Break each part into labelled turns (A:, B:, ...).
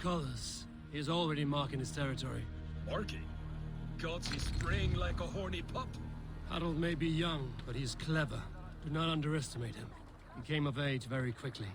A: colors. He is already marking his territory.
B: Marking? Gods, he's spraying like a horny pup.
A: Harold may be young, but he's clever. Do not underestimate him. He came of age very quickly.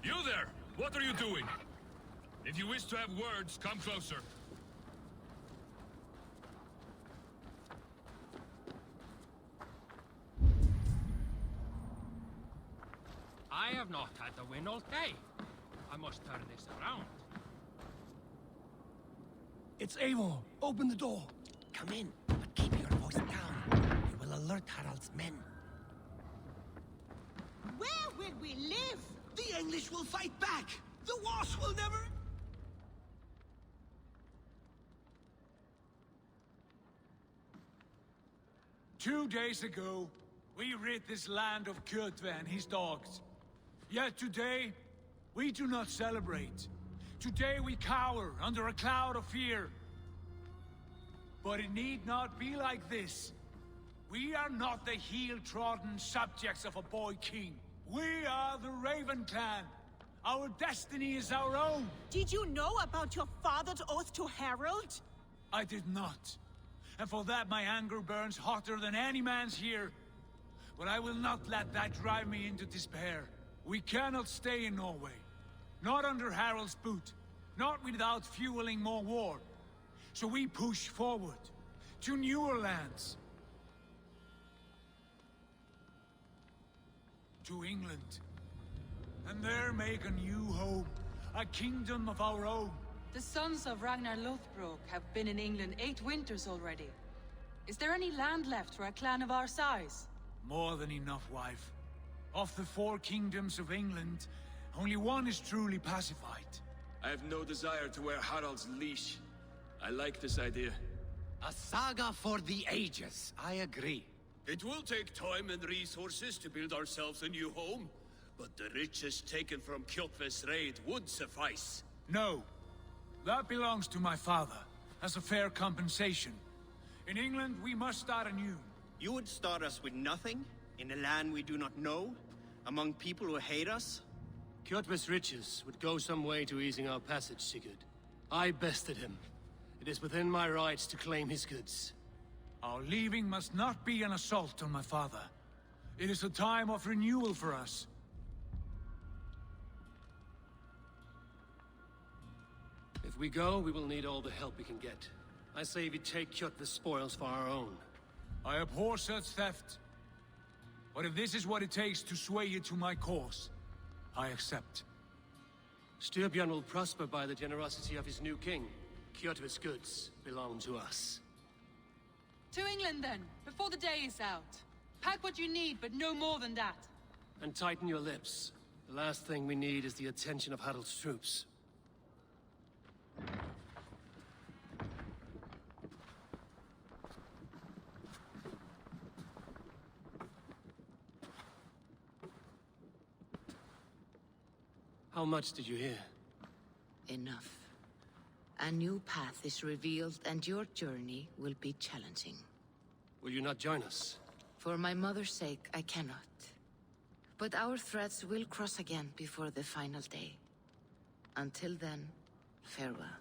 C: You there! What are you doing? If you wish to have words, come closer.
D: I have not had the wind all day. I must turn this around.
A: It's Eivor! Open the door!
E: Come in, but keep your voice down. We will alert Harald's men.
F: Where will we live?
E: The English will fight back! The Wars will never...
G: 2 days ago, we rid this land of Kjotve and his dogs. Yet today, we do not celebrate. Today we cower under a cloud of fear. But it need not be like this. We are not the heel-trodden subjects of a boy king. We are the Raven clan. Our destiny is our own.
F: Did you know about your father's oath to Harald?
G: I did not. And for that my anger burns hotter than any man's here. But I will not let that drive me into despair. We cannot stay in Norway. Not under Harald's boot. Not without fueling more war. So we push forward. To newer lands. To England. And there make a new home. A kingdom of our own.
H: The sons of Ragnar Lothbrok have been in England 8 winters already. Is there any land left for a clan of our size?
G: More than enough, wife. Of the 4 kingdoms of England, only one is truly pacified.
B: I have no desire to wear Harald's leash. I like this idea.
E: A saga for the ages, I agree.
I: It will take time and resources to build ourselves a new home, but the riches taken from Kjotve's raid would suffice.
G: No. That belongs to my father, as a fair compensation. In England, we must start anew.
J: You would start us with nothing? In a land we do not know? Among people who hate us?
A: Kjotve's riches would go some way to easing our passage, Sigurd. I bested him. It is within my rights to claim his goods.
G: Our leaving must not be an assault on my father. It is a time of renewal for us.
A: If we go, we will need all the help we can get. I say we take Kjotve's spoils for our own.
G: I abhor such theft. But if this is what it takes to sway you to my cause, I accept.
A: Styrbjörn will prosper by the generosity of his new king. Kjotve's goods belong to us.
H: To England then, before the day is out. Pack what you need, but no more than that.
A: And tighten your lips. The last thing we need is the attention of Harald's troops. How much did you hear?
K: Enough. A new path is revealed and your journey will be challenging.
A: Will you not join us?
K: For my mother's sake, I cannot. But our threads will cross again before the final day. Until then, farewell.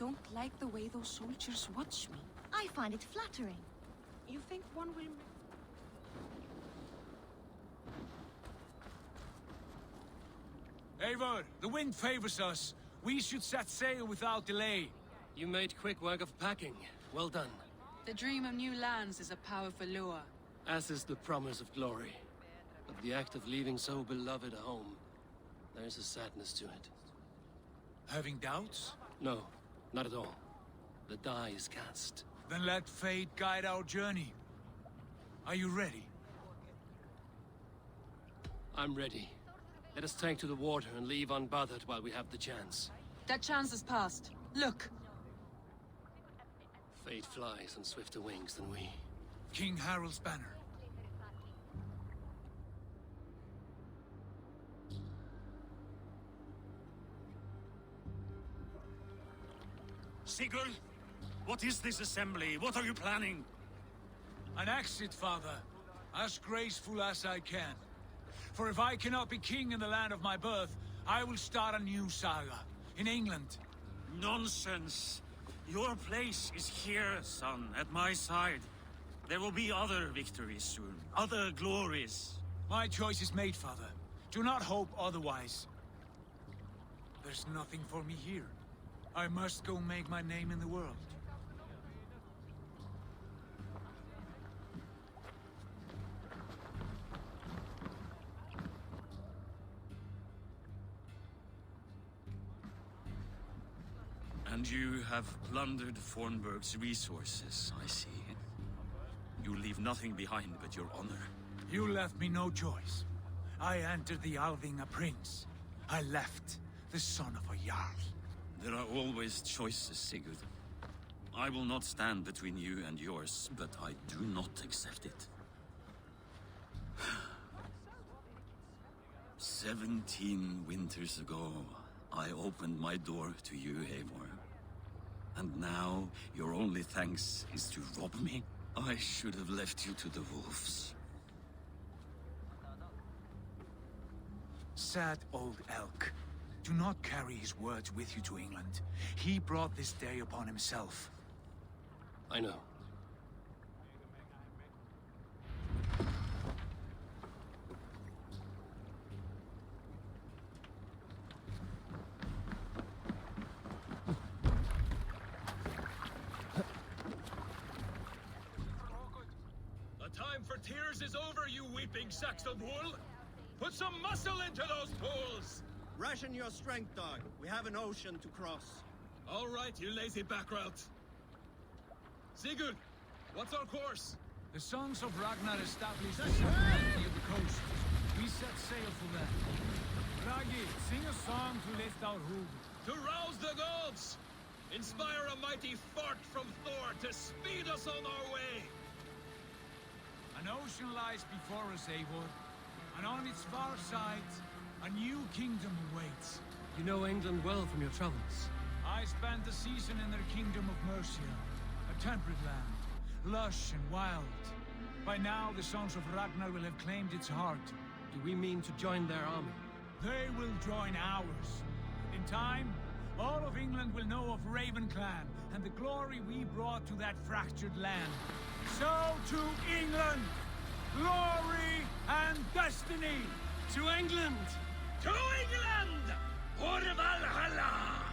H: don't like the way those soldiers watch me.
L: I find it flattering.
H: You think one will...
G: Eivor, the wind favors us. We should set sail without delay.
A: You made quick work of packing. Well done.
H: The dream of new lands is a powerful lure.
A: As is the promise of glory. But the act of leaving so beloved a home, there's a sadness to it.
G: Having doubts?
A: No, not at all. The die is cast.
G: Then let fate guide our journey. Are you ready?
A: I'm ready. Let us take to the water and leave unbothered while we have the chance.
H: That chance has passed. Look!
A: Fate flies on swifter wings than we.
G: King Harald's banner.
I: Sigurd, what is this assembly? What are you planning?
G: An exit, father. As graceful as I can. For if I cannot be king in the land of my birth, I will start a new saga. In England.
I: Nonsense. Your place is here, son, at my side. There will be other victories soon. Other glories.
G: My choice is made, father. Do not hope otherwise. There's nothing for me here. I must go make my name in the world.
I: And you have plundered Fornburg's resources, I see. You leave nothing behind but your honor.
G: You left me no choice. I entered the Alving a prince. I left the son of a Jarl.
I: There are always choices, Sigurd. I will not stand between you and yours, but I do not accept it. 17 winters ago, I opened my door to you, Eivor. And now, your only thanks is to rob me? I should have left you to the wolves.
G: Sad old elk. Do not carry his words with you to England. He brought this day upon himself.
A: I know.
C: The time for tears is over, you weeping sacks of wool! Put some muscle into those pools!
J: Ration your strength, dog. We have an ocean to cross.
C: All right, you lazy backrout. Sigurd, what's our course?
G: The sons of Ragnar established the sovereignty of the coast. We set sail for them. Ragi, sing a song to lift our hood.
C: To rouse the gods! Inspire a mighty fart from Thor to speed us on our way!
G: An ocean lies before us, Eivor. And on its far side, a new kingdom awaits.
A: You know England well from your travels.
G: I spent a season in their kingdom of Mercia. A temperate land, lush and wild. By now, the sons of Ragnar will have claimed its heart.
A: Do we mean to join their army?
G: They will join ours. In time, all of England will know of Raven Clan and the glory we brought to that fractured land. So to England! Glory and destiny!
A: To England!
I: To England! For Valhalla!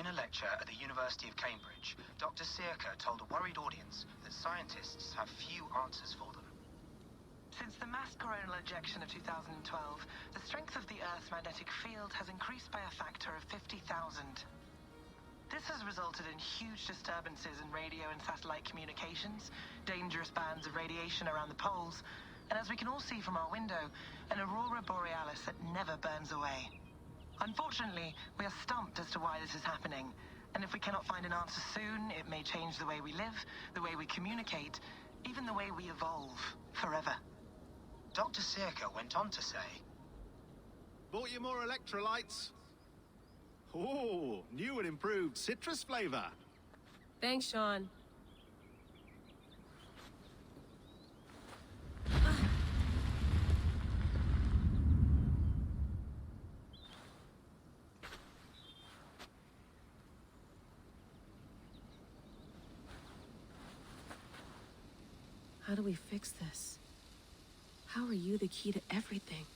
L: In a lecture at the University of Cambridge, Dr. Circa told a worried audience that scientists have few answers for them.
M: Since the mass coronal ejection of 2012, the strength of the Earth's magnetic field has increased by a factor of 50,000. This has resulted in huge disturbances in radio and satellite communications, dangerous bands of radiation around the poles, and as we can all see from our window, an aurora borealis that never burns away. Unfortunately, we are stumped as to why this is happening, and if we cannot find an answer soon, it may change the way we live, the way we communicate, even the way we evolve, forever.
L: Dr. Circa went on to say,
N: Bought you more electrolytes? Oh, new and improved citrus flavor.
O: Thanks, Sean. How do we fix this? How are you the key to everything?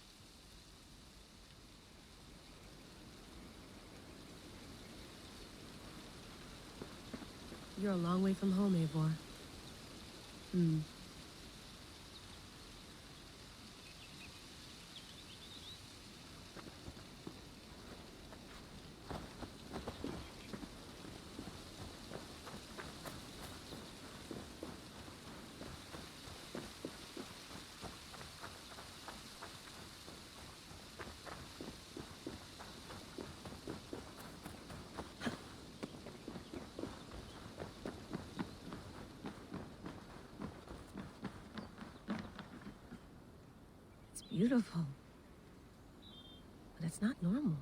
O: You're a long way from home, Eivor. Beautiful. But it's not normal.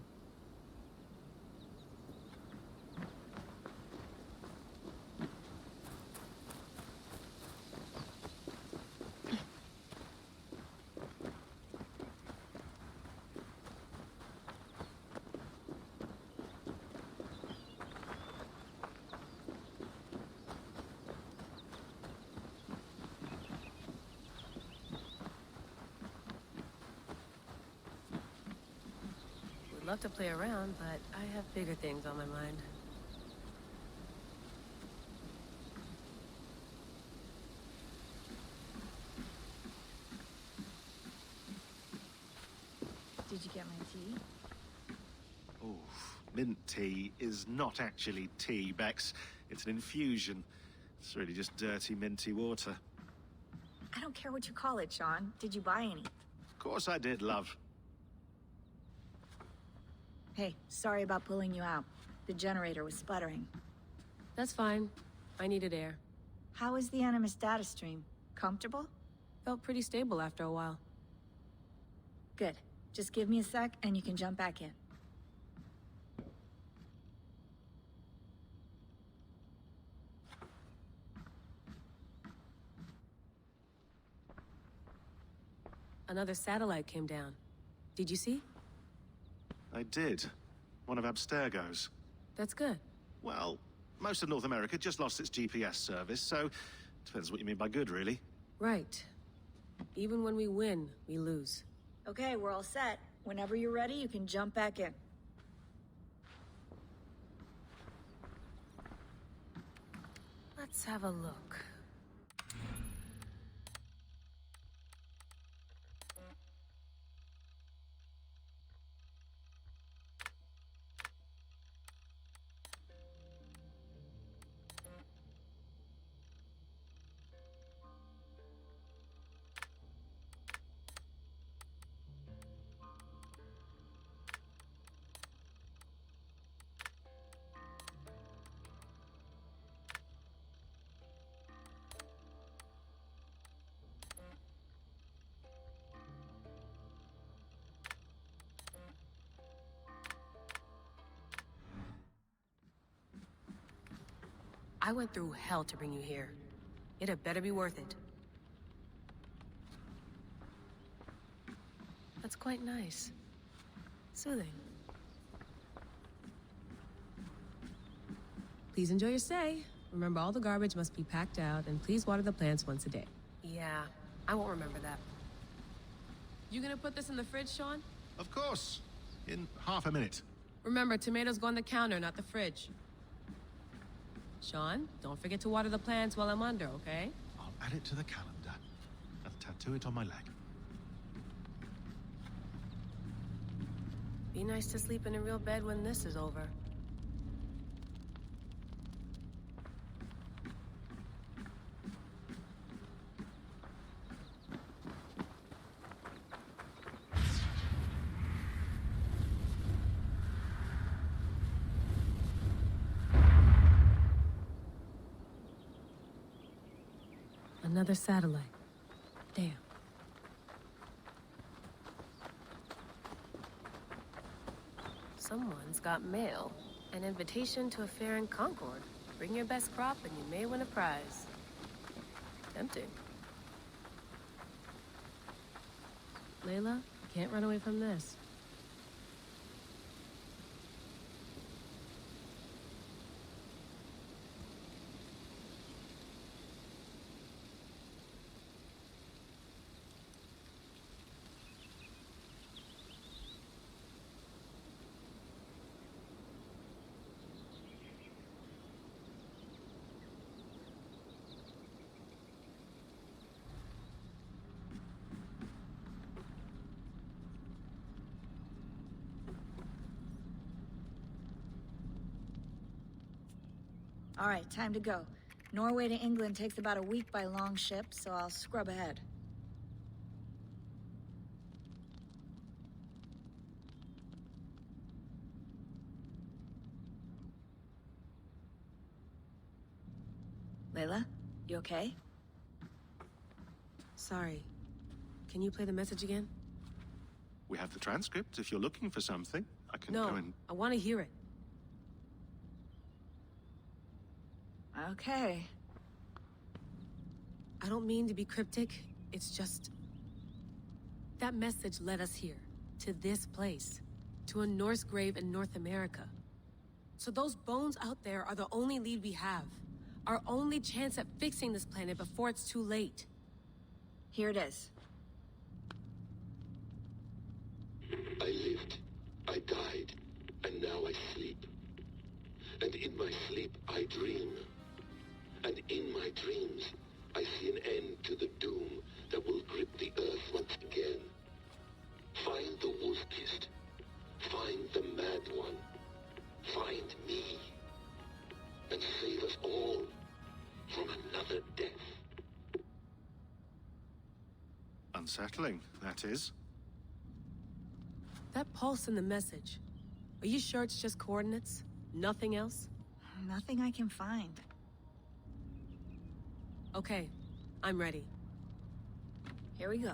O: Love to play around, but I have bigger things on my mind.
P: Did you get my tea?
N: Oh, mint tea is not actually tea, Bex. It's an infusion. It's really just dirty, minty water.
P: I don't care what you call it, Sean. Did you buy any?
N: Of course I did, love.
P: Hey, sorry about pulling you out. The generator was sputtering.
O: That's fine. I needed air.
P: How is the Animus data stream? Comfortable?
O: Felt pretty stable after a while.
P: Good. Just give me a sec and you can jump back in.
O: Another satellite came down. Did you see?
N: I did. One of Abstergo's.
O: That's good.
N: Well, most of North America just lost its GPS service, so depends what you mean by good, really.
O: Right. Even when we win, we lose.
P: Okay, we're all set. Whenever you're ready, you can jump back in.
O: Let's have a look. I went through hell to bring you here. It had better be worth it. That's quite nice. Soothing. Please enjoy your stay. Remember, all the garbage must be packed out, and please water the plants once a day. Yeah, I won't remember that. You gonna put this in the fridge, Sean?
N: Of course. In half a minute.
O: Remember, tomatoes go on the counter, not the fridge. Sean, don't forget to water the plants while I'm under, okay?
N: I'll add it to the calendar and tattoo it on my leg.
O: Be nice to sleep in a real bed when this is over. Another satellite. Damn. Someone's got mail. An invitation to a fair in Concord. Bring your best crop and you may win a prize. Tempting. Layla, can't run away from this.
P: All right, time to go. Norway to England takes about a week by long ship, so I'll scrub ahead. Layla, you okay?
O: Sorry. Can you play the message again?
N: We have the transcript. If you're looking for something, I can
O: No,
N: go and...
O: I want to hear it.
P: Okay.
O: I don't mean to be cryptic. It's just... that message led us here. To this place. To a Norse grave in North America. So those bones out there are the only lead we have. Our only chance at fixing this planet before it's too late.
P: Here it is.
Q: I lived, I died, and now I sleep. And in my sleep I dream. And in my dreams, I see an end to the doom that will grip the Earth once again. Find the wolf-kissed. Find the mad one. Find me. And save us all from another death.
N: Unsettling, that is.
O: That pulse in the message. Are you sure it's just coordinates? Nothing else?
P: Nothing I can find.
O: Okay, I'm ready.
P: Here we go.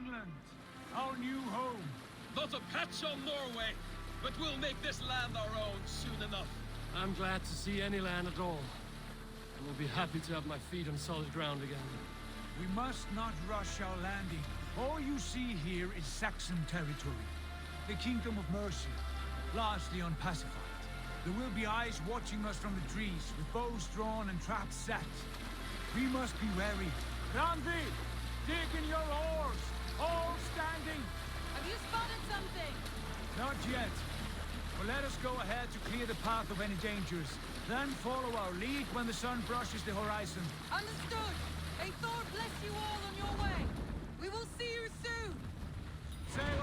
G: England, our new home.
C: Not a patch on Norway, but we'll make this land our own soon enough.
A: I'm glad to see any land at all. I will be happy to have my feet on solid ground again.
G: We must not rush our landing. All you see here is Saxon territory. The Kingdom of Mercia, largely unpacified. There will be eyes watching us from the trees, with bows drawn and traps set. We must be wary. Randvi, dig in your oars! All standing!
H: Have you spotted something?
G: Not yet. But let us go ahead to clear the path of any dangers. Then follow our lead when the sun brushes the horizon.
H: Understood. May Thor bless you all on your way. We will see you soon.
G: Sail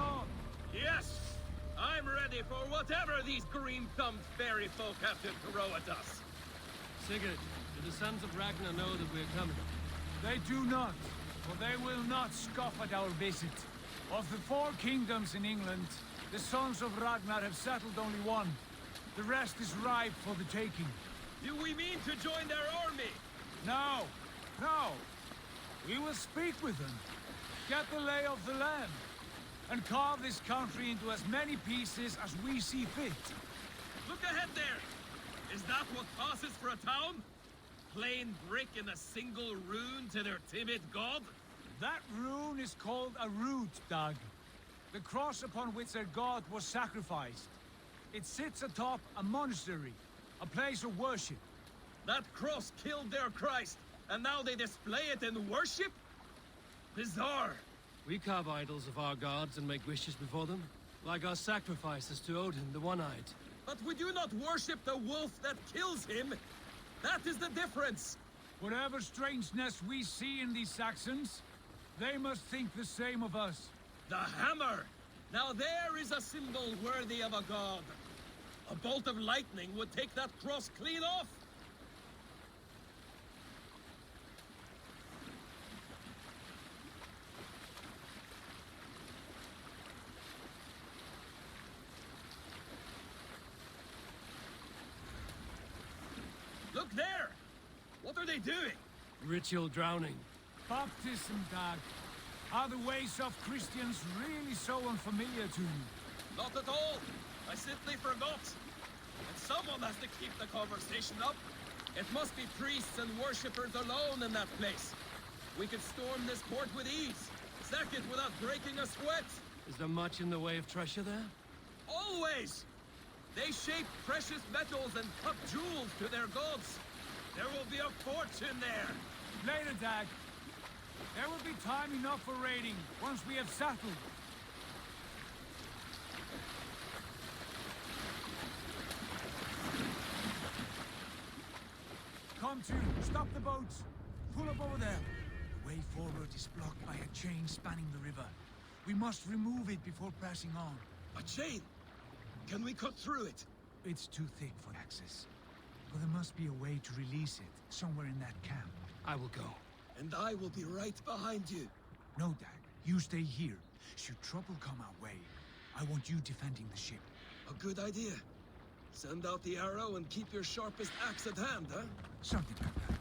C: ready for whatever these green-thumbed fairy folk have to throw at us.
A: Sigurd, do the sons of Ragnar know that we're coming?
G: They do not, for they will not scoff at our visit. Of the 4 kingdoms in England, the sons of Ragnar have settled only one. The rest is ripe for the taking.
C: Do we mean to join their army?
G: No, no. We will speak with them, get the lay of the land, and carve this country into as many pieces as we see fit.
C: Look ahead there! Is that what passes for a town? Plain brick and a single rune to their timid god?
G: That rune is called a root, Doug. The cross upon which their god was sacrificed. It sits atop a monastery, a place of worship.
C: That cross killed their Christ, and now they display it in worship? Bizarre.
A: We carve idols of our gods and make wishes before them, like our sacrifices to Odin, the One-Eyed.
C: But we do not worship the wolf that kills him. That is the difference.
G: Whatever strangeness we see in these Saxons, they must think the same of us.
C: The hammer! Now there is a symbol worthy of a god. A bolt of lightning would take that cross clean off. Look there! What are they doing?
A: Ritual drowning.
G: Baptism, Doug. Are the ways of Christians really so unfamiliar to you?
C: Not at all. I simply forgot. And someone has to keep the conversation up. It must be priests and worshippers alone in that place. We could storm this port with ease. Sack it without breaking a sweat.
A: Is there much in the way of treasure there?
C: Always! They shape precious metals and cut jewels to their gods. There will be a fortune there.
G: Later, Dag. There will be time enough for raiding once we have settled. Come to, stop the boats. Pull up over there. The way forward is blocked by a chain spanning the river. We must remove it before pressing on.
C: A chain? Can we cut through it?
G: It's too thick for access. But there must be a way to release it, somewhere in that camp.
A: I will go.
C: And I will be right behind you.
G: No, Dag. You stay here. Should trouble come our way, I want you defending the ship.
C: A good idea. Send out the arrow and keep your sharpest axe at hand, huh?
G: Something like that.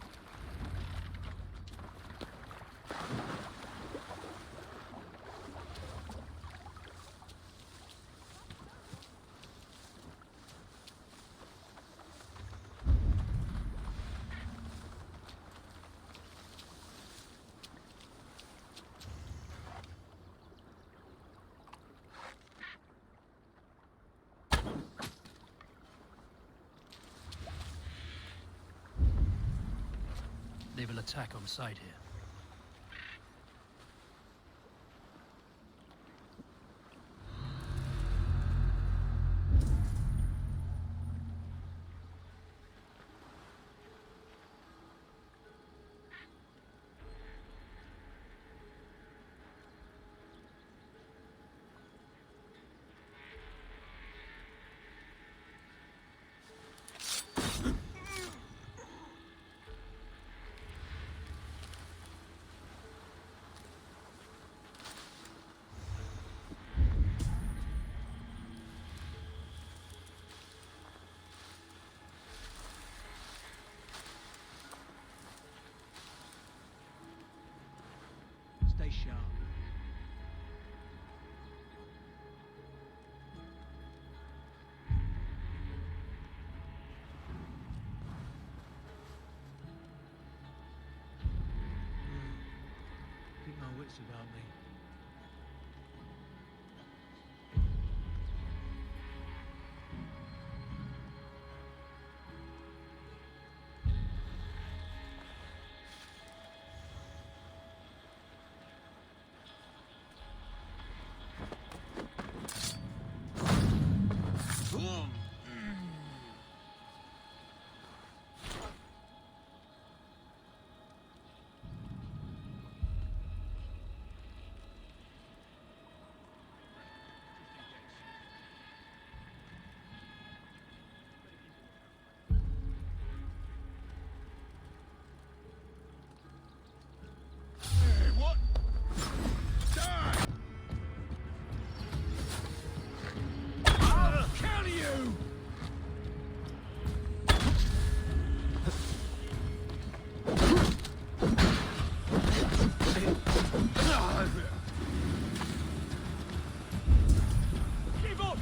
A: They will attack on sight here.
G: Stay sharp. Keep my wits about me.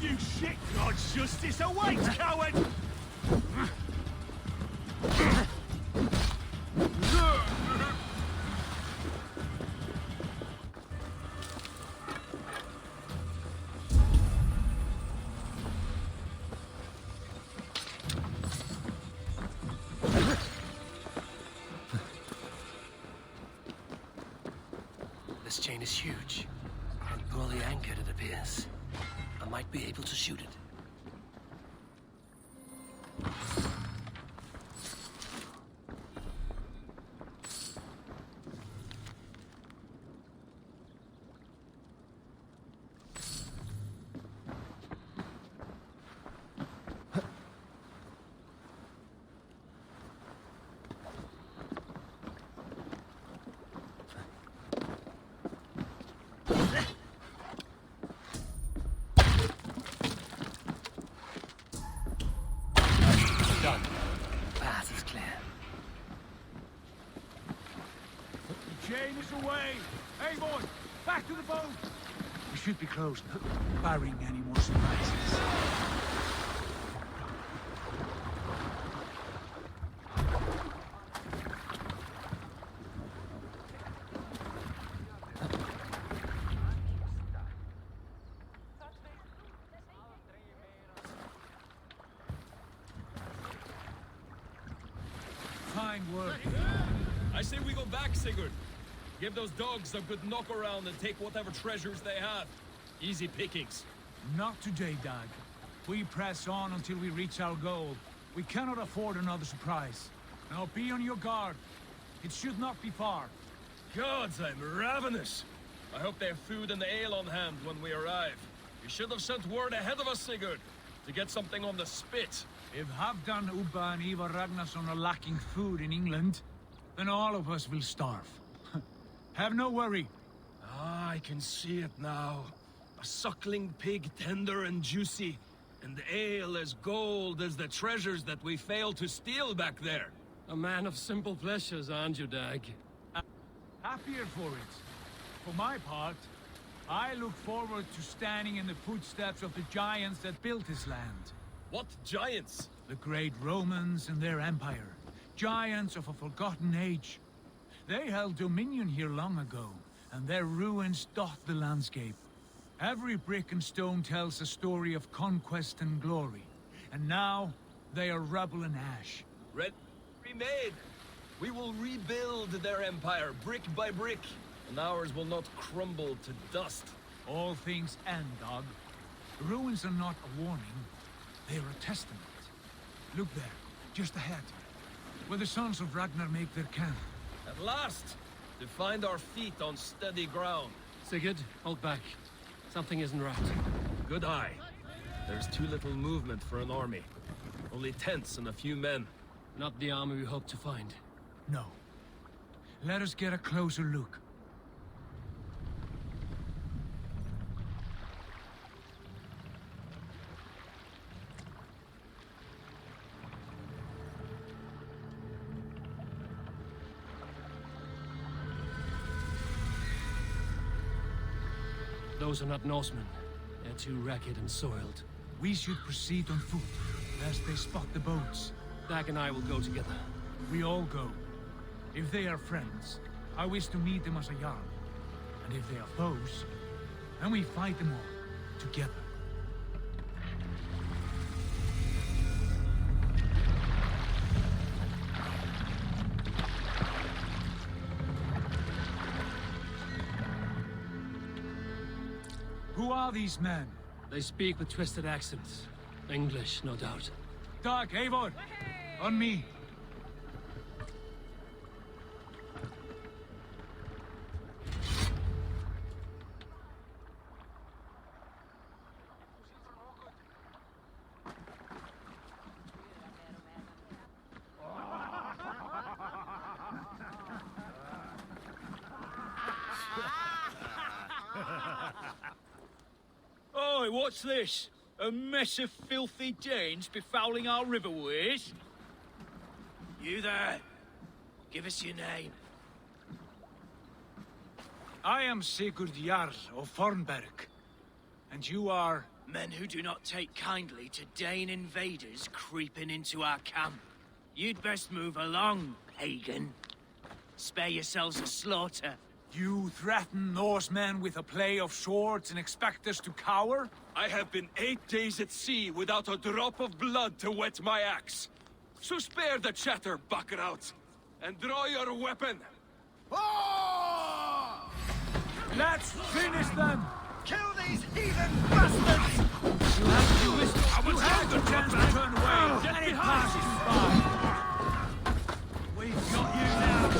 G: You shit God's justice awaits, coward!
A: This chain is huge, and poorly anchored, it appears. I might be able to shoot it. Done. Path is clear.
G: The chain is away! Hey, boy! Back to the boat! We should be close, barring any more surprises. Fine work.
C: I say we go back, Sigurd. Give those dogs a good knock around and take whatever treasures they have. Easy pickings.
G: Not today, Dag. We press on until we reach our goal. We cannot afford another surprise. Now be on your guard. It should not be far.
C: Gods, I'm ravenous. I hope they have food and ale on hand when we arrive. You should have sent word ahead of us, Sigurd, to get something on the spit.
G: If Halfdan, Ubba and Ivar Ragnarsson are lacking food in England, then all of us will starve. Have no worry.
C: Ah, I can see it now. A suckling pig, tender and juicy, and ale as gold as the treasures that we failed to steal back there.
A: A man of simple pleasures, aren't you, Dag?
G: Happier for it. For my part, I look forward to standing in the footsteps of the giants that built this land.
C: What giants?
G: The great Romans and their empire. Giants of a forgotten age. They held dominion here long ago, and their ruins dot the landscape. Every brick and stone tells a story of conquest and glory. And now, they are rubble and ash.
C: Remade! We will rebuild their empire, brick by brick, and ours will not crumble to dust.
G: All things end, Dog. The ruins are not a warning. They are a testament. Look there, just ahead, where the sons of Ragnar make their camp.
C: At last! To find our feet on steady ground.
A: Sigurd, hold back. Something isn't right.
C: Good eye. There's too little movement for an army. Only tents and a few men.
A: Not the army we hope to find.
G: No. Let us get a closer look.
A: Those are not Norsemen. They're too ragged and soiled.
G: We should proceed on foot, lest they spot the boats.
A: Dag and I will go together.
G: We all go. If they are friends, I wish to meet them as a Jarl. And if they are foes, then we fight them all, together. Who are these men?
A: They speak with twisted accents. English, no doubt.
G: Dag, Eivor! On me!
R: Oi, what's this? A mess of filthy Danes befouling our riverways?
J: You there! Give us your name.
G: I am Sigurd Jarl of Fornberg. And you are...
S: Men who do not take kindly to Dane invaders creeping into our camp. You'd best move along, pagan. Spare yourselves a slaughter.
G: You threaten Norsemen with a play of swords and expect us to cower?
B: I have been 8 days at sea without a drop of blood to wet my axe. So spare the chatter, Buckerout, and draw your weapon.
G: Let's finish them!
E: Kill these heathen bastards!
G: You had the chance to turn away, and it passes you by.
E: We've got you now!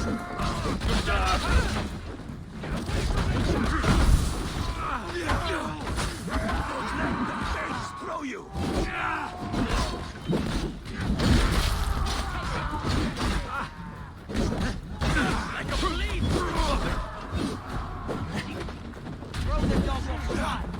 E: Throw you!
S: Like a bleed! Throw the dog off the line!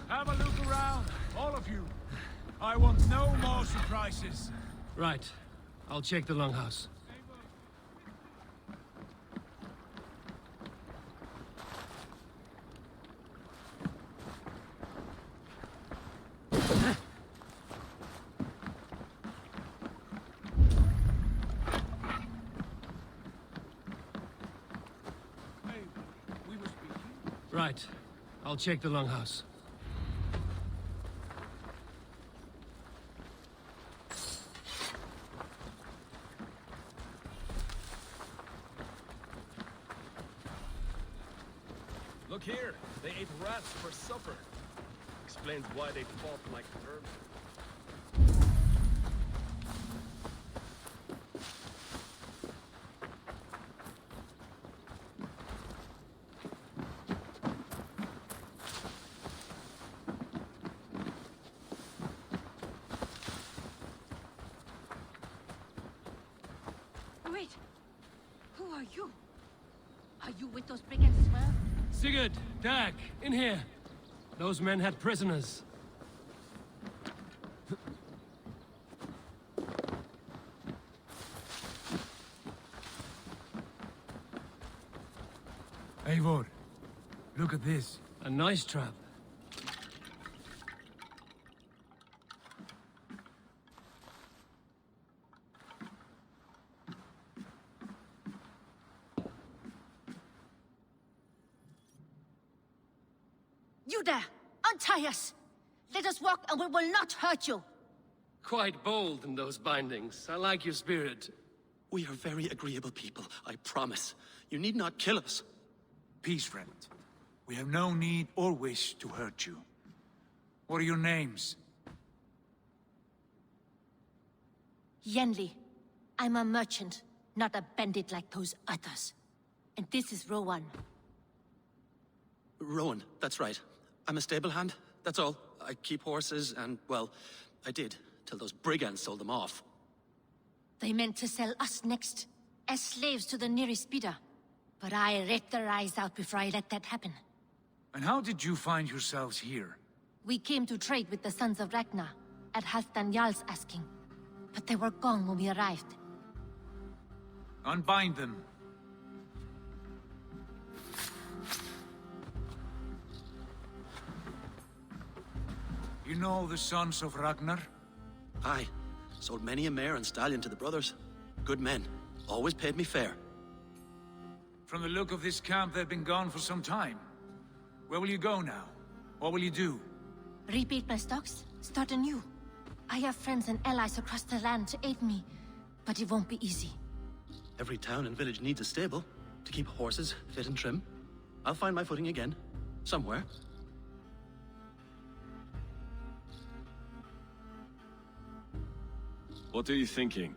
G: Have a look around, all of you. I want no more surprises.
A: Right. I'll check the longhouse. Right. I'll check the longhouse.
C: Look here, they ate rats for supper. Explains why they fought like vermin.
T: Wait! Who are you? Are you with those big and swell?
A: Sigurd! Dag! In here! Those men had prisoners.
G: Eivor, look at this.
A: A nice trap.
T: You there! Untie us! Let us walk and we will not hurt you!
A: Quite bold in those bindings. I like your spirit.
U: We are very agreeable people, I promise. You need not kill us.
G: Peace, friend. We have no need or wish to hurt you. What are your names?
T: Yenli. I'm a merchant, not a bandit like those others. And this is Rowan.
U: Rowan, that's right. I'm a stable hand, that's all. I keep horses and, well, I did, till those brigands sold them off.
T: They meant to sell us next, as slaves to the nearest bidder. But I ripped their eyes out before I let that happen.
G: And how did you find yourselves here?
T: We came to trade with the Sons of Ragnar, at Halfdan Jarl's asking. But they were gone when we arrived.
G: Unbind them. You know the Sons of Ragnar?
U: Aye. Sold many a mare and stallion to the brothers. Good men. Always paid me fair.
G: From the look of this camp, they've been gone for some time. Where will you go now? What will you do?
T: Rebuild my stocks, start anew. I have friends and allies across the land to aid me. but it won't be easy.
U: Every town and village needs a stable to keep horses fit and trim. I'll find my footing again, somewhere.
B: What are you thinking?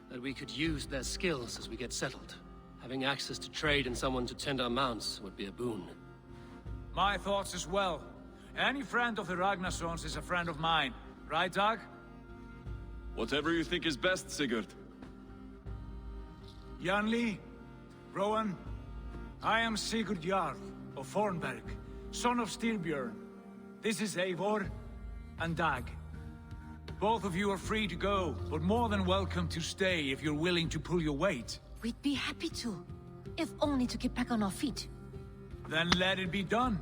A: That we could use their skills as we get settled. Having access to trade and someone to tend our mounts would be a boon.
G: My thoughts as well. Any friend of the Ragnarsons is a friend of mine. Right, Dag?
B: Whatever you think is best, Sigurd.
G: Janli, Rowan, I am Sigurd Jarl of Fornberg, son of Styrbjörn. This is Eivor and Dag. Both of you are free to go, but more than welcome to stay if you're willing to pull your weight.
T: We'd be happy to, if only to get back on our feet.
G: Then let it be done.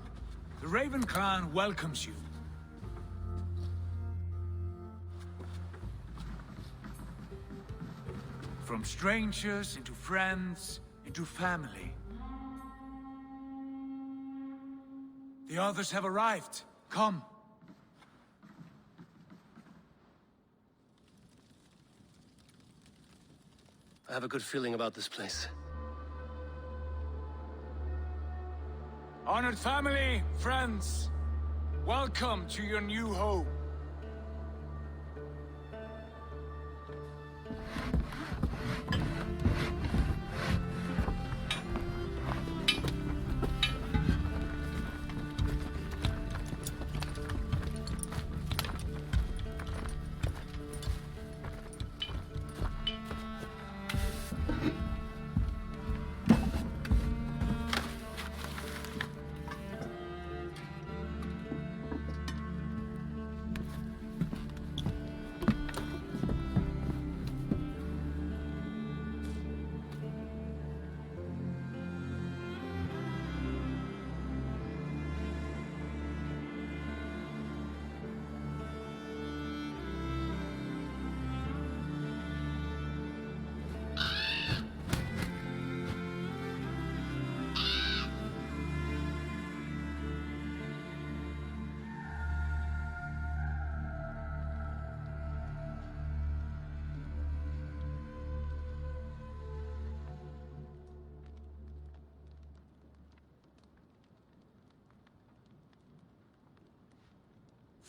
G: The Raven Clan welcomes you. From strangers into friends, into family. The others have arrived. Come.
A: I have a good feeling about this place.
G: Honored family, friends, welcome to your new home.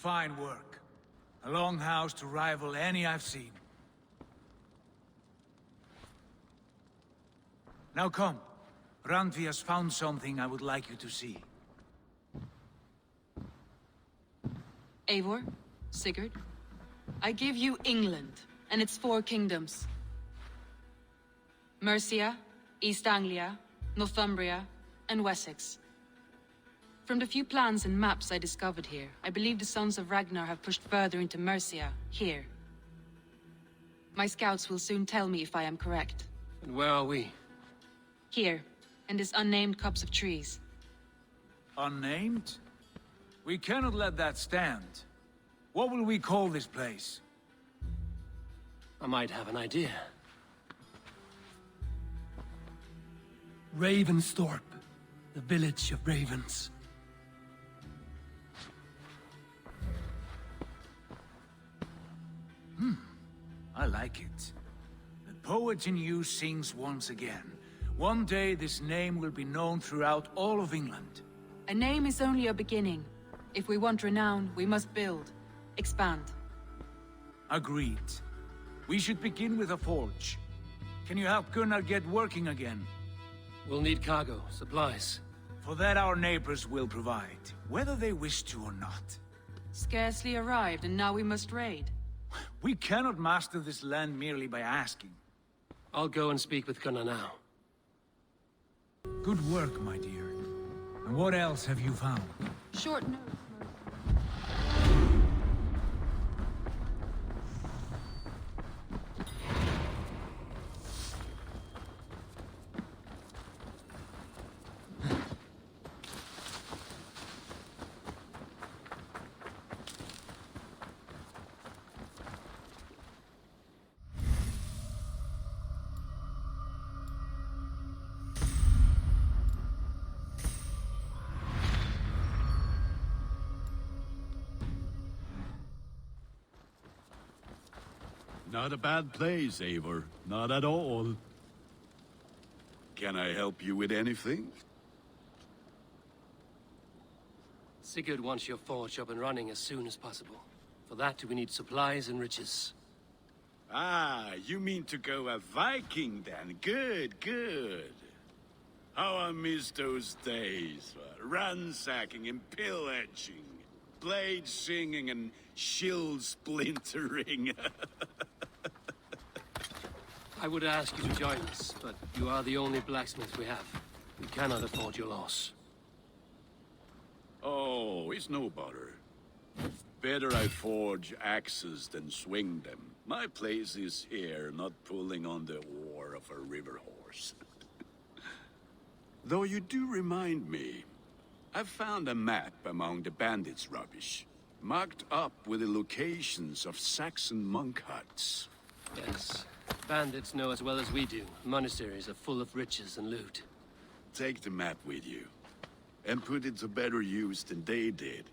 G: Fine work. A longhouse to rival any I've seen. Now come. Randvi has found something I would like you to see.
H: Eivor, Sigurd, I give you England and its 4 kingdoms. Mercia, East Anglia, Northumbria, and Wessex. From the few plans and maps I discovered here, I believe the Sons of Ragnar have pushed further into Mercia, here. My scouts will soon tell me if I am correct.
A: And where are we?
H: Here, in this unnamed copse of trees.
G: Unnamed? We cannot let that stand. What will we call this place?
A: I might have an idea. Ravensthorpe, the village of ravens.
G: I like it. The poet in you sings once again. One day this name will be known throughout all of England.
H: A name is only a beginning. If we want renown, we must build, expand.
G: Agreed. We should begin with a forge. Can you help Gunnar get working again?
A: We'll need cargo, supplies.
G: For that our neighbors will provide, whether they wish to or not.
H: Scarcely arrived, and now we must raid.
G: We cannot master this land merely by asking.
A: I'll go and speak with Gunnar now.
G: Good work, my dear. And what else have you found?
H: Short notice.
D: Not a bad place, Eivor. Not at all. Can I help you with anything?
A: Sigurd wants your forge up and running as soon as possible. For that, we need supplies and riches.
D: Ah, you mean to go a Viking then? Good, good. How I miss those days. Ransacking and pillaging. Blade singing and shield splintering.
A: I would ask you to join us, but you are the only blacksmith we have. We cannot afford your loss.
D: Oh, it's no bother. Better I forge axes than swing them. My place is here, not pulling on the oar of a river horse. Though you do remind me, I've found a map among the bandits' rubbish, marked up with the locations of Saxon monk huts.
A: Yes. Bandits know as well as we do. Monasteries are full of riches and loot.
D: Take the map with you, and put it to better use than they did.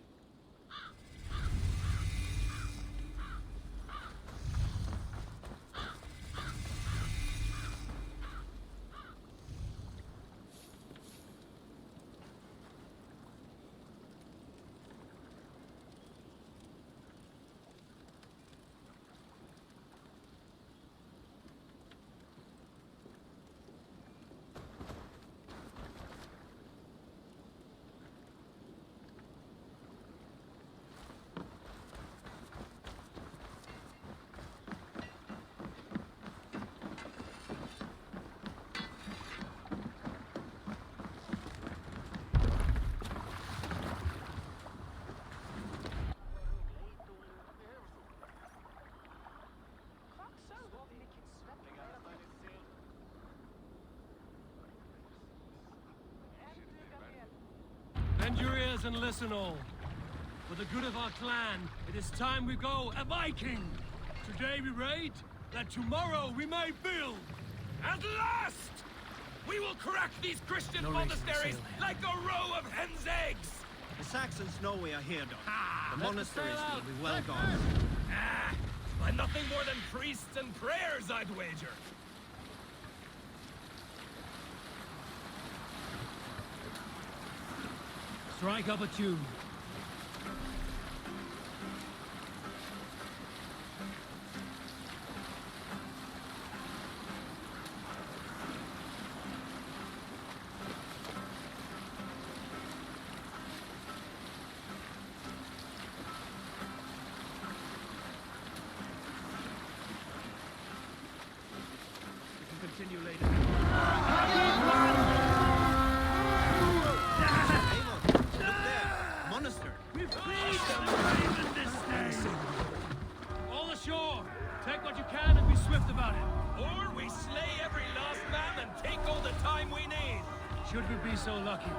A: Bend your ears and listen all. For the good of our clan, it is time we go a Viking! Today we raid, that tomorrow we may build!
C: At last! We will crack these Christian monasteries like a row of hen's eggs!
J: The Saxons know we are here, Doc. The
C: Let
J: monasteries
C: us sail
J: will be
C: out.
J: well gone.
C: By nothing more than priests and prayers, I'd wager.
A: Strike up a tune.
C: We can continue later.
A: All ashore! Take what you can and be swift about it.
C: Or we slay every last man and take all the time we need.
A: Should we be so lucky?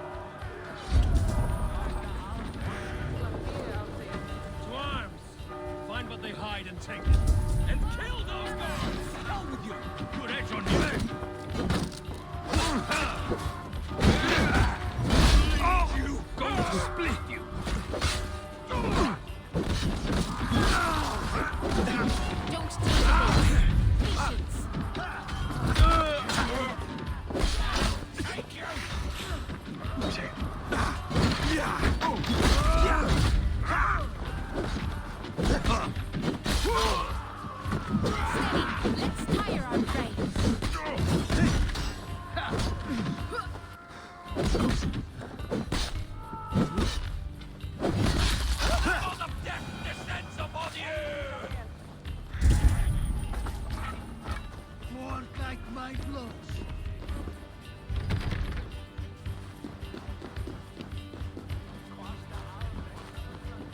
A: To arms! Find what they hide and take it.
C: And kill those guards!
A: Hell with you! Good edge on you!
C: You! Go split you!
T: Don't take it. Patience.
C: Take you!
T: Steady. Let's tire our prey.
C: God of death descends upon you!
E: More like my blows.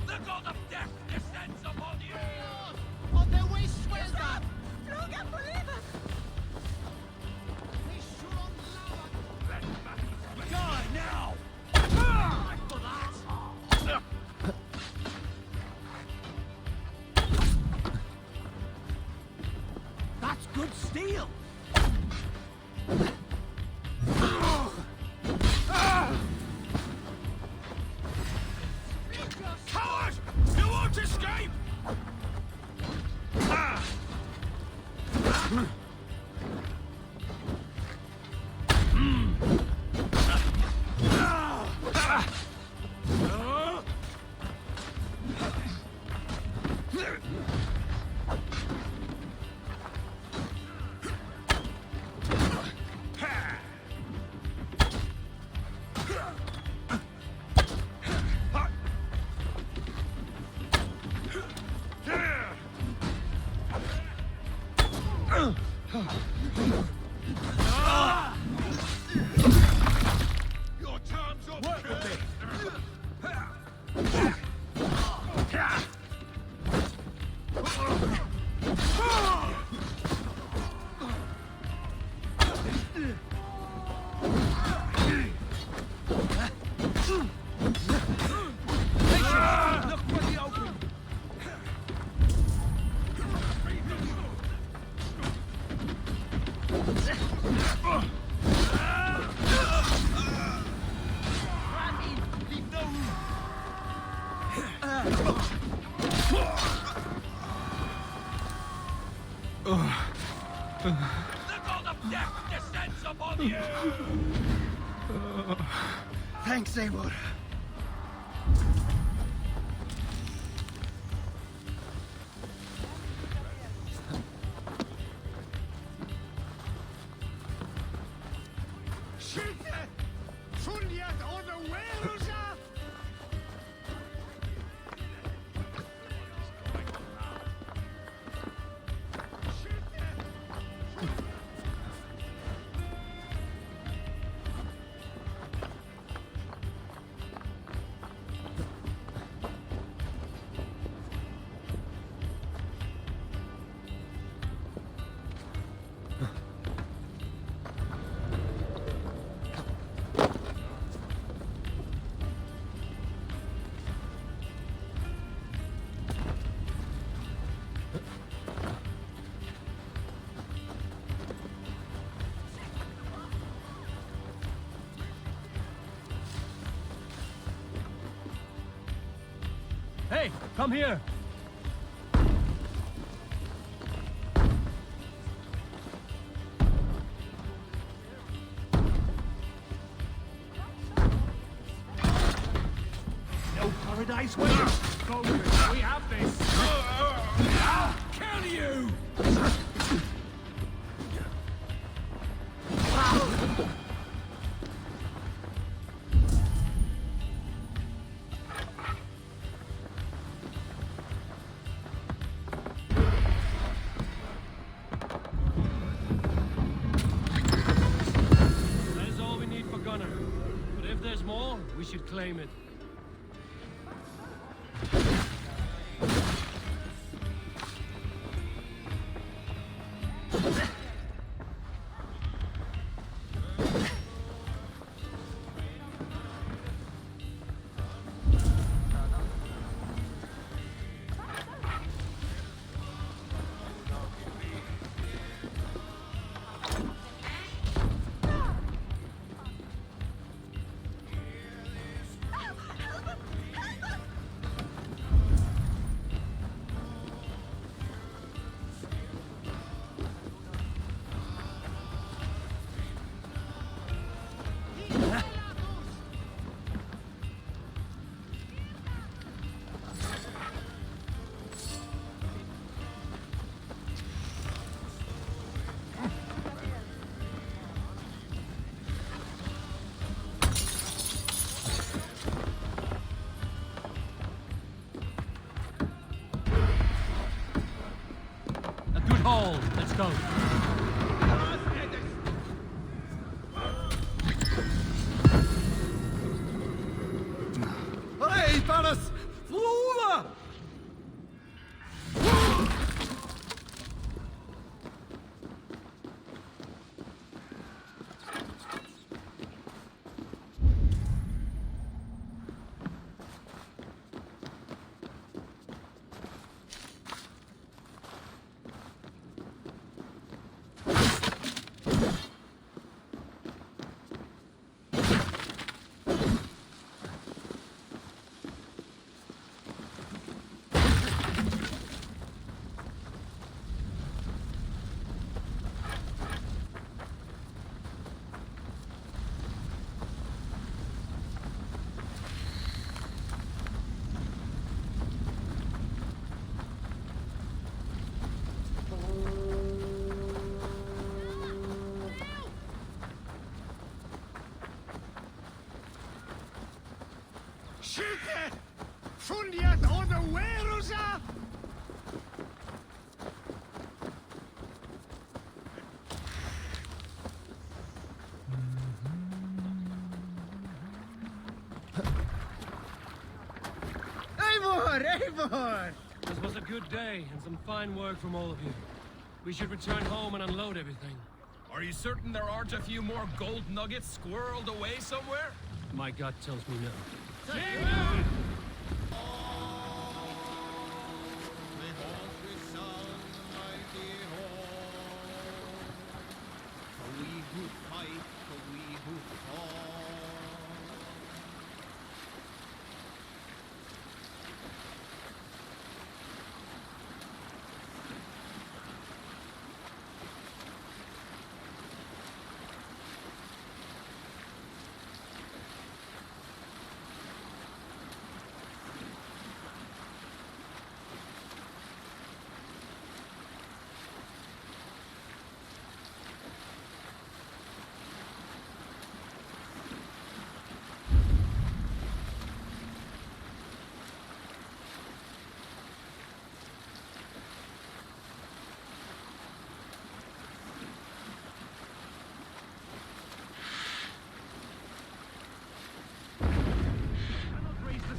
C: The God of death descends upon you!
E: On their way, Schwelga!
F: Fluga for livet!
E: Die now!
C: For that!
E: That's good steel!
C: Coward! You won't escape!
B: Your time's up! Work with me! Look for the open! The god of death descends upon you!
E: Thanks, Eivor.
A: Hey, come here!
G: No paradise way. Go, we have this.
B: Kill you!
A: That is all we need for Gunnar. But if there's more, we should claim it. A good haul. Let's go.
E: Hey, Paris! Flora!
A: Eivor! This was a good day, and some fine work from all of you. We should return home and unload everything.
C: Are you certain there aren't a few more gold nuggets squirreled away somewhere?
A: My gut tells me no.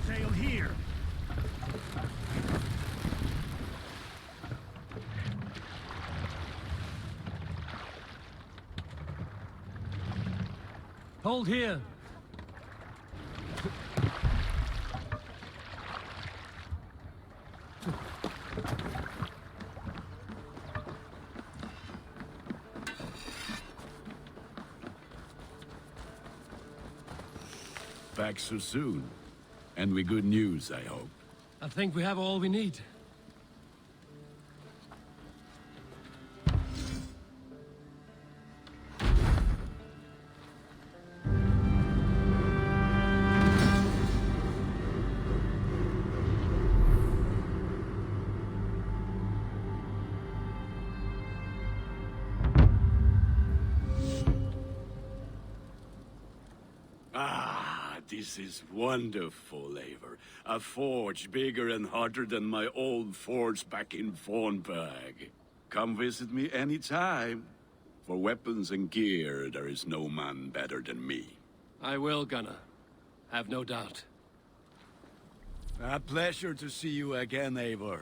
A: Sail here. Hold here.
D: Back so soon. And with good news, I hope.
A: I think we have all we need.
D: This is wonderful, Eivor. A forge bigger and hotter than my old forge back in Vornberg. Come visit me anytime. For weapons and gear, there is no man better than me.
A: I will, Gunnar. Have no doubt.
D: A pleasure to see you again, Eivor.